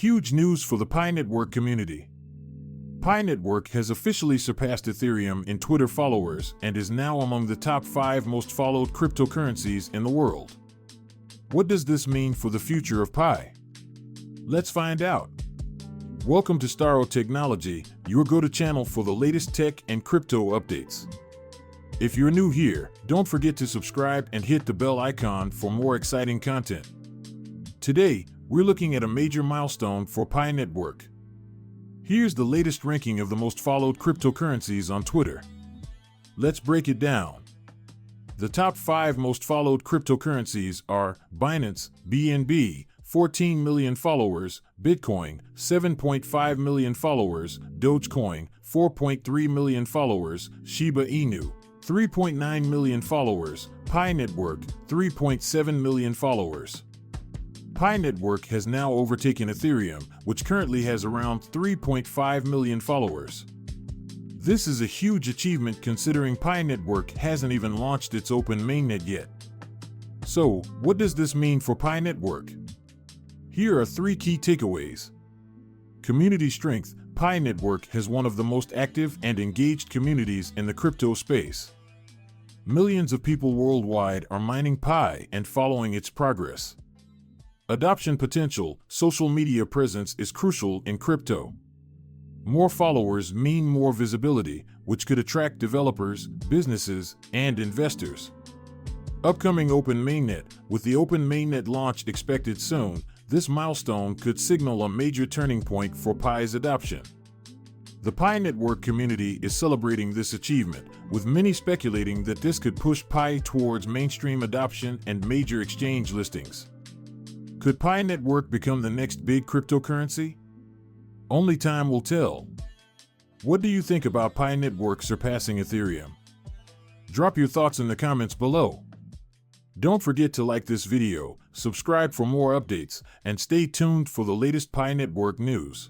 Huge news for the Pi Network community. Pi Network has officially surpassed Ethereum in Twitter followers and is now among the top 5 most followed cryptocurrencies in the world. What does this mean for the future of Pi? Let's find out. Welcome to Staro Technology, your go-to channel for the latest tech and crypto updates. If you're new here, don't forget to subscribe and hit the bell icon for more exciting content. Today, we're looking at a major milestone for Pi Network. Here's the latest ranking of the most followed cryptocurrencies on Twitter. Let's break it down. The top 5 most followed cryptocurrencies are BINANCE, BNB, 14 million followers, Bitcoin, 7.5 million followers, Dogecoin, 4.3 million followers, Shiba Inu, 3.9 million followers, Pi Network, 3.7 million followers. Pi Network has now overtaken Ethereum, which currently has around 3.5 million followers. This is a huge achievement considering Pi Network hasn't even launched its open mainnet yet. So, what does this mean for Pi Network? Here are 3 key takeaways. Community strength. Pi Network has one of the most active and engaged communities in the crypto space. Millions of people worldwide are mining Pi and following its progress. Adoption potential. Social media presence is crucial in crypto. More followers mean more visibility, which could attract developers, businesses, and investors. Upcoming open mainnet. With the open mainnet launch expected soon, this milestone could signal a major turning point for Pi's adoption. The Pi Network community is celebrating this achievement, with many speculating that this could push Pi towards mainstream adoption and major exchange listings. Could Pi Network become the next big cryptocurrency? Only time will tell. What do you think about Pi Network surpassing Ethereum? Drop your thoughts in the comments below. Don't forget to like this video, subscribe for more updates, and stay tuned for the latest Pi Network news.